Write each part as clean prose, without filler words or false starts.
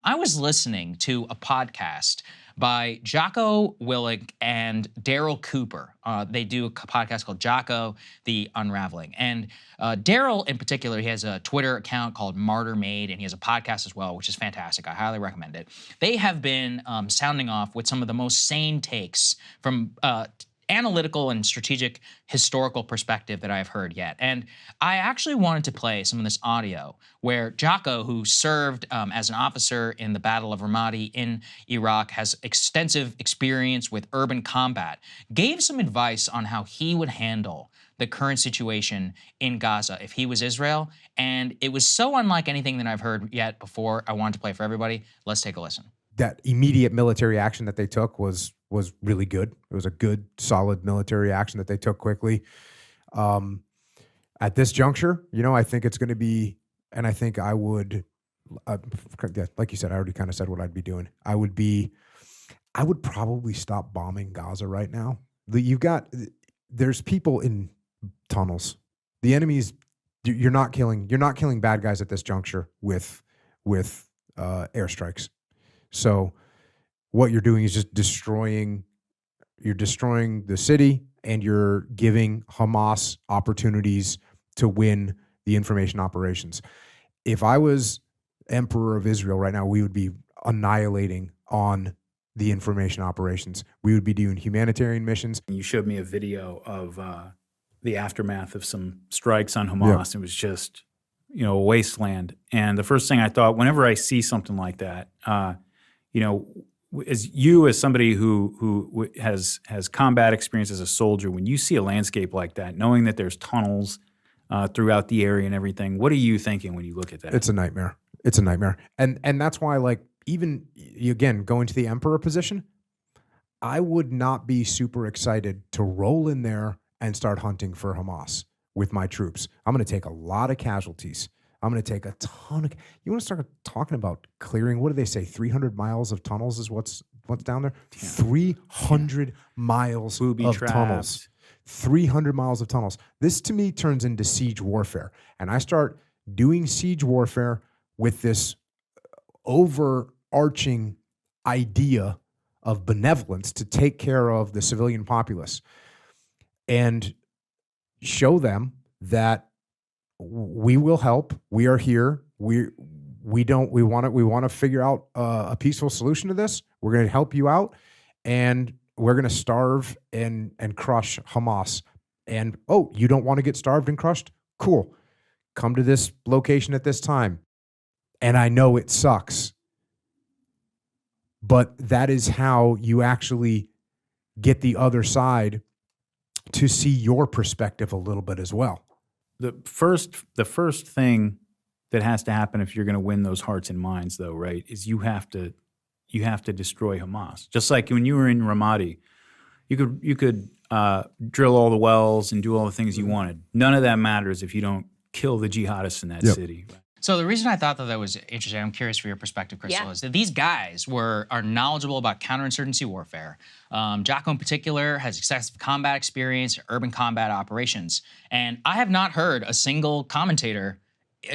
I was listening to a podcast by Jocko Willink and Daryl Cooper. They do a podcast called Jocko, The Unraveling. And Daryl in particular, he has a Twitter account called Martyr Made, and he has a podcast as well, which is fantastic. I highly recommend it. They have been sounding off with some of the most sane takes from analytical and strategic historical perspective that I've heard yet. And I actually wanted to play some of this audio where Jocko, who served as an officer in the Battle of Ramadi in Iraq, has extensive experience with urban combat, gave some advice on how he would handle the current situation in Gaza if he was Israel. And it was so unlike anything that I've heard yet before. I wanted to play for everybody. Let's take a listen. That immediate military action that they took was really good. It was a good, solid military action that they took quickly. At this juncture, I think it's going to be, and I think I would, like you said, I already kind of said what I'd be doing. I would probably stop bombing Gaza right now. There's people in tunnels. The enemies, you're not killing bad guys at this juncture with airstrikes. So what you're doing is just destroying the city, and you're giving Hamas opportunities to win the information operations. If I was emperor of Israel right now, we would be annihilating on the information operations. We would be doing humanitarian missions. You showed me a video of the aftermath of some strikes on Hamas. It was just, a wasteland. And the first thing I thought, whenever I see something like that, as somebody who has combat experience as a soldier, when you see a landscape like that, knowing that there's tunnels throughout the area and everything, what are you thinking when you look at that? It's a nightmare. It's a nightmare. And that's why, even, again, going to the emperor position, I would not be super excited to roll in there and start hunting for Hamas with my troops. I'm going to take a lot of casualties. I'm going to take a ton of. You want to start talking about clearing? What do they say? 300 miles of tunnels is what's down there. 300 miles of tunnels. 300 miles of tunnels. This to me turns into siege warfare, and I start doing siege warfare with this overarching idea of benevolence to take care of the civilian populace, and show them that we will help. We are here. We want to figure out a peaceful solution to this. We're going to help you out, and we're going to starve and crush Hamas. And you don't want to get starved and crushed? Cool. Come to this location at this time. And I know it sucks, but that is how you actually get the other side to see your perspective a little bit as well. The first thing that has to happen if you're going to win those hearts and minds, though, right, is you have to destroy Hamas. Just like when you were in Ramadi, you could drill all the wells and do all the things you wanted. None of that matters if you don't kill the jihadists in that city. So the reason I thought that was interesting, I'm curious for your perspective, Krystal, is that these guys are knowledgeable about counterinsurgency warfare. Jocko in particular has excessive combat experience, urban combat operations. And I have not heard a single commentator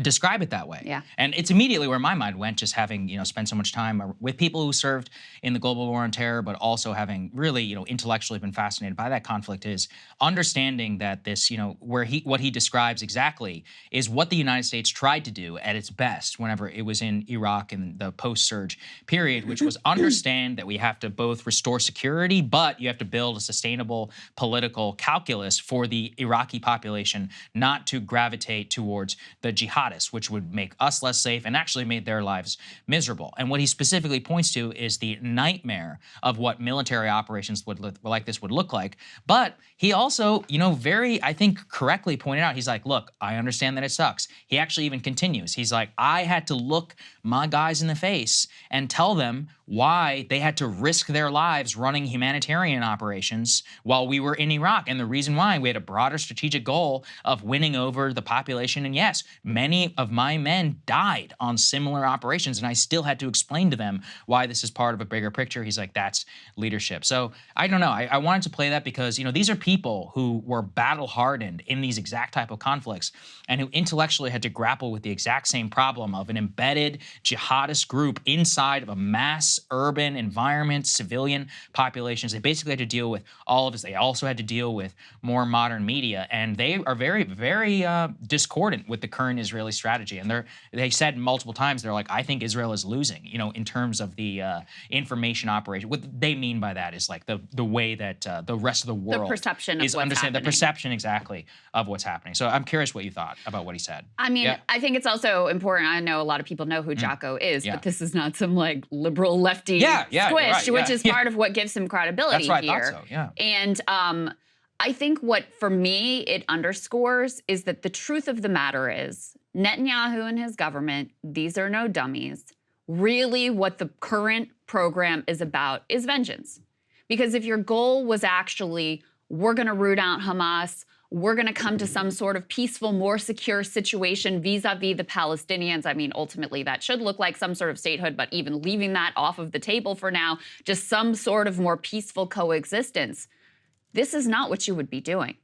describe it that way. Yeah. And it's immediately where my mind went, just having, spent so much time with people who served in the global war on terror, but also having really, intellectually been fascinated by that conflict, is understanding that this, what he describes exactly is what the United States tried to do at its best whenever it was in Iraq in the post-surge period, which was understand that we have to both restore security, but you have to build a sustainable political calculus for the Iraqi population not to gravitate towards the jihadists, which would make us less safe and actually made their lives miserable. And what he specifically points to is the nightmare of what military operations like this would look like. But he also, very, I think, correctly pointed out, he's like, look, I understand that it sucks. He actually even continues. He's like, I had to look my guys in the face and tell them why they had to risk their lives running humanitarian operations while we were in Iraq. And the reason why, we had a broader strategic goal of winning over the population. And yes, many of my men died on similar operations, and I still had to explain to them why this is part of a bigger picture. He's like, that's leadership. So I don't know. I wanted to play that because, you know, these are people who were battle hardened in these exact type of conflicts and who intellectually had to grapple with the exact same problem of an embedded jihadist group inside of a mass urban environment, civilian populations. They basically had to deal with all of this. They also had to deal with more modern media, and they are very, very discordant with the current Israeli strategy. And they said multiple times, they're like, I think Israel is losing, you know, in terms of the information operation. What they mean by that is like the way that the rest of the world the perception of is what's understand happening. the perception exactly of what's happening. So I'm curious what you thought about what he said. I mean, Yeah. I think it's also important. I know a lot of people know who Jocko is, Yeah. but this is not some like liberal lefty Yeah, you're squish, right, which yeah. is part of what gives him credibility That's why here. I thought so, yeah. And I think what, for me, it underscores is that the truth of the matter is Netanyahu and his government, these are no dummies. Really, what the current program is about is vengeance. Because if your goal was actually, we're going to root out Hamas, we're going to come to some sort of peaceful, more secure situation vis-a-vis the Palestinians. I mean, ultimately, that should look like some sort of statehood, but even leaving that off of the table for now, just some sort of more peaceful coexistence. This is not what you would be doing.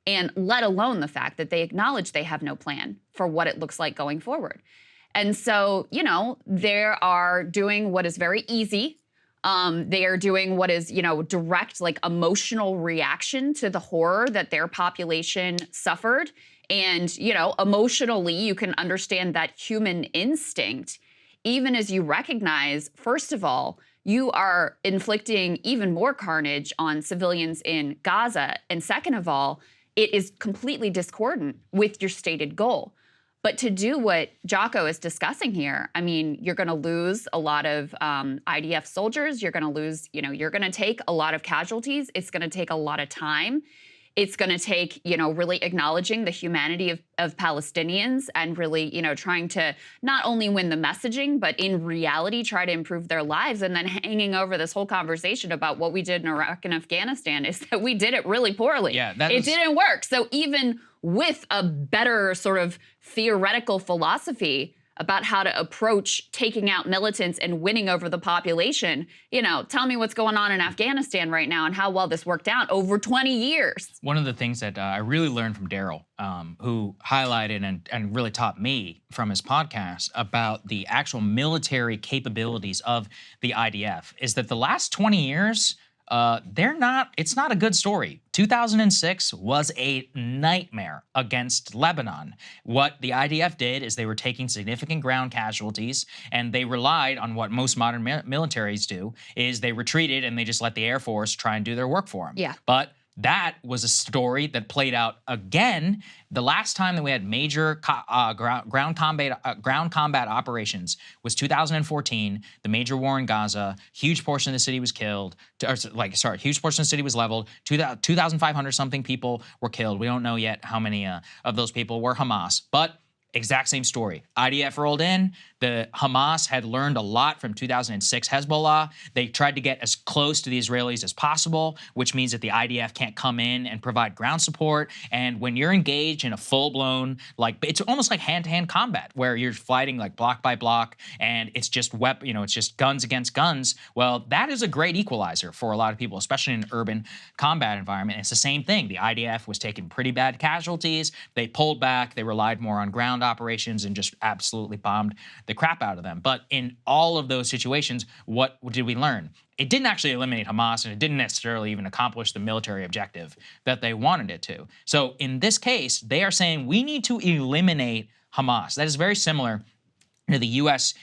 And let alone the fact that they acknowledge they have no plan for what it looks like going forward. And so, you know, they are doing what is very easy. They are doing what is, you know, direct, like emotional reaction to the horror that their population suffered. And, you know, emotionally, you can understand that human instinct, even as you recognize, first of all, you are inflicting even more carnage on civilians in Gaza. And second of all, it is completely discordant with your stated goal. But to do what Jocko is discussing here, I mean, you're going to lose a lot of IDF soldiers. You're going to lose, you know, you're going to take a lot of casualties. It's going to take a lot of time. It's going to take, you know, really acknowledging the humanity of Palestinians and really, you know, trying to not only win the messaging, but in reality, try to improve their lives. And then hanging over this whole conversation about what we did in Iraq and Afghanistan is that we did it really poorly. Yeah, it didn't work. So even with a better sort of theoretical philosophy about how to approach taking out militants and winning over the population, you know, tell me what's going on in Afghanistan right now and how well this worked out over 20 years. One of the things that I really learned from Daryl, who highlighted and really taught me from his podcast about the actual military capabilities of the IDF, is that the last 20 years, it's not a good story. 2006 was a nightmare against Lebanon. What the IDF did is they were taking significant ground casualties, and they relied on what most modern militaries do, is they retreated and they just let the Air Force try and do their work for them. Yeah. But that was a story that played out again the last time that we had major ground combat operations was 2014, the major war in Gaza. Huge portion of the city was killed. Huge portion of the city was leveled. 2,500 something people were killed. We don't know yet how many of those people were Hamas, but exact same story. IDF rolled in. The Hamas had learned a lot from 2006 Hezbollah. They tried to get as close to the Israelis as possible, which means that the IDF can't come in and provide ground support. And when you're engaged in a full-blown, like, it's almost like hand-to-hand combat where you're fighting like block by block and it's just it's just guns against guns. Well, that is a great equalizer for a lot of people, especially in an urban combat environment. And it's the same thing. The IDF was taking pretty bad casualties. They pulled back. They relied more on ground operations and just absolutely bombed the crap out of them. But in all of those situations, what did we learn? It didn't actually eliminate Hamas, and it didn't necessarily even accomplish the military objective that they wanted it to. So in this case, they are saying we need to eliminate Hamas. That is very similar to the U.S.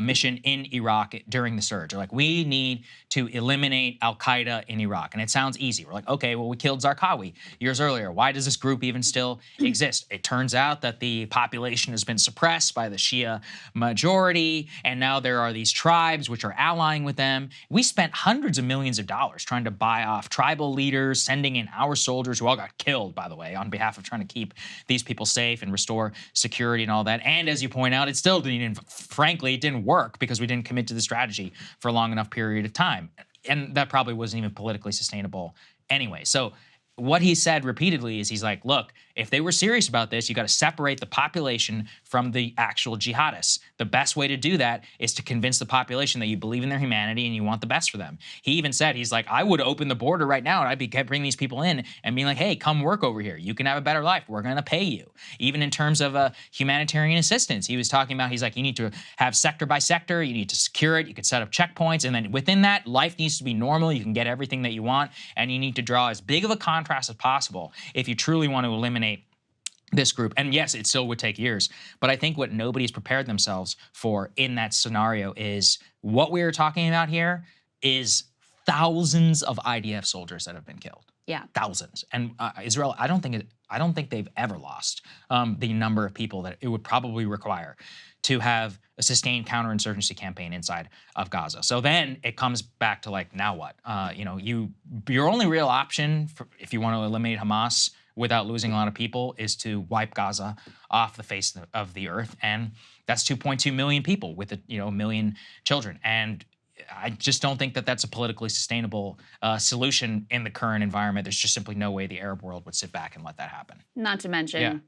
Mission in Iraq during the surge. They're like, we need to eliminate al-Qaeda in Iraq. And it sounds easy. We're like, okay, well, we killed Zarqawi years earlier. Why does this group even still exist? It turns out that the population has been suppressed by the Shia majority, and now there are these tribes which are allying with them. We spent hundreds of millions of dollars trying to buy off tribal leaders, sending in our soldiers who all got killed, by the way, on behalf of trying to keep these people safe and restore security and all that. And as you point out, it still didn't, frankly, it didn't didn't work because we didn't commit to the strategy for a long enough period of time. And that probably wasn't even politically sustainable anyway. So what he said repeatedly is he's like, look, if they were serious about this, you got to separate the population from the actual jihadists. The best way to do that is to convince the population that you believe in their humanity and you want the best for them. He even said, he's like, I would open the border right now and I'd be bringing these people in and being like, hey, come work over here. You can have a better life. We're going to pay you. Even in terms of humanitarian assistance, he was talking about, he's like, you need to have sector by sector. You need to secure it. You could set up checkpoints. And then within that, life needs to be normal. You can get everything that you want. And you need to draw as big of a contrast as possible if you truly want to eliminate this group. And yes, it still would take years. But I think what nobody's prepared themselves for in that scenario is what we're talking about here is thousands of IDF soldiers that have been killed. Yeah. Thousands. And Israel, I don't think they've ever lost the number of people that it would probably require to have a sustained counterinsurgency campaign inside of Gaza. So then it comes back to like, now what? Your only real option if you want to eliminate Hamas without losing a lot of people is to wipe Gaza off the face of the earth. And that's 2.2 million people with a million children. And I just don't think that that's a politically sustainable solution in the current environment. There's just simply no way the Arab world would sit back and let that happen. Not to mention,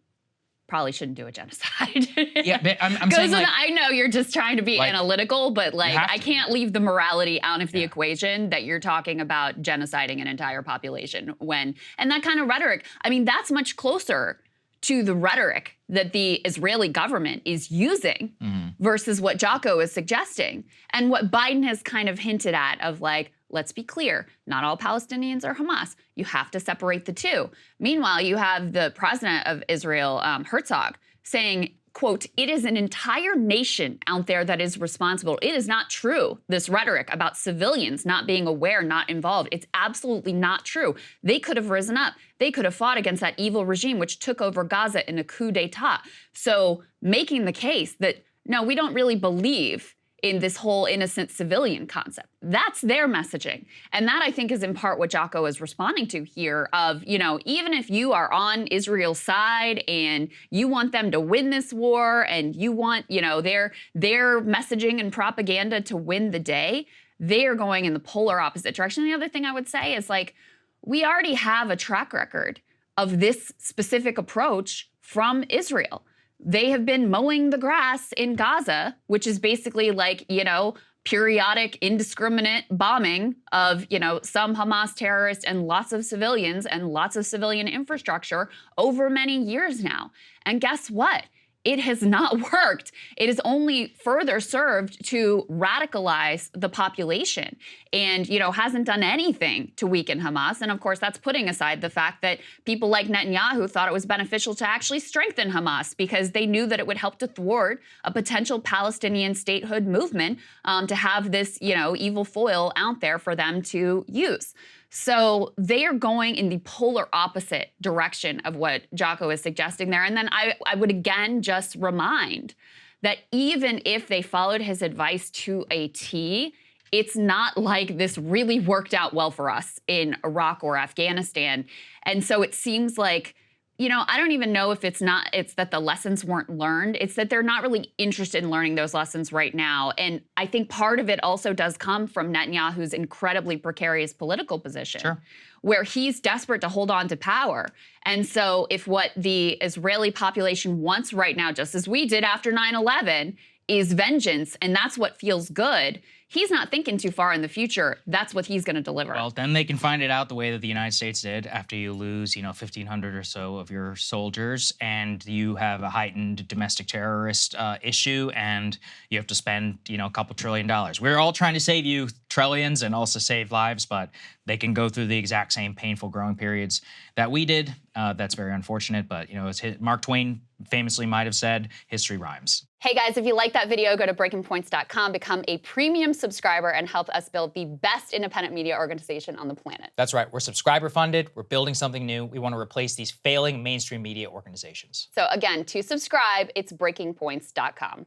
probably shouldn't do a genocide. Yeah, but I'm saying, like, I know you're just trying to be analytical, but like I can't leave the morality out of the equation that you're talking about genociding an entire population and that kind of rhetoric. I mean, that's much closer to the rhetoric that the Israeli government is using versus what Jocko is suggesting. And what Biden has kind of hinted at of like, let's be clear, not all Palestinians are Hamas. You have to separate the two. Meanwhile, you have the president of Israel, Herzog, saying, quote, it is an entire nation out there that is responsible. It is not true, this rhetoric about civilians not being aware, not involved. It's absolutely not true. They could have risen up. They could have fought against that evil regime which took over Gaza in a coup d'etat. So making the case that, no, we don't really believe in this whole innocent civilian concept. That's their messaging. And that, I think, is in part what Jocko is responding to here of, even if you are on Israel's side and you want them to win this war and you want, their messaging and propaganda to win the day, they are going in the polar opposite direction. The other thing I would say is like, we already have a track record of this specific approach from Israel. They have been mowing the grass in Gaza, which is basically like, periodic indiscriminate bombing of, some Hamas terrorists and lots of civilians and lots of civilian infrastructure over many years now. And guess what? It has not worked. It has only further served to radicalize the population and, hasn't done anything to weaken Hamas. And of course, that's putting aside the fact that people like Netanyahu thought it was beneficial to actually strengthen Hamas because they knew that it would help to thwart a potential Palestinian statehood movement to have this, evil foil out there for them to use. So they are going in the polar opposite direction of what Jocko is suggesting there. And then I would again just remind that even if they followed his advice to a T, it's not like this really worked out well for us in Iraq or Afghanistan. And so it seems like, I don't even know if it's that the lessons weren't learned. It's that they're not really interested in learning those lessons right now. And I think part of it also does come from Netanyahu's incredibly precarious political position, where he's desperate to hold on to power. And so if what the Israeli population wants right now, just as we did after 9/11, is vengeance, and that's what feels good, he's not thinking too far in the future. That's what he's going to deliver. Well, then they can find it out the way that the United States did after you lose, 1,500 or so of your soldiers, and you have a heightened domestic terrorist issue, and you have to spend, a couple $1 trillion. We're all trying to save you trillions and also save lives, but they can go through the exact same painful growing periods that we did. That's very unfortunate, but, as Mark Twain famously might have said, history rhymes. Hey guys, if you like that video, go to breakingpoints.com, become a premium subscriber, and help us build the best independent media organization on the planet. That's right. We're subscriber funded. We're building something new. We want to replace these failing mainstream media organizations. So again, to subscribe, it's breakingpoints.com.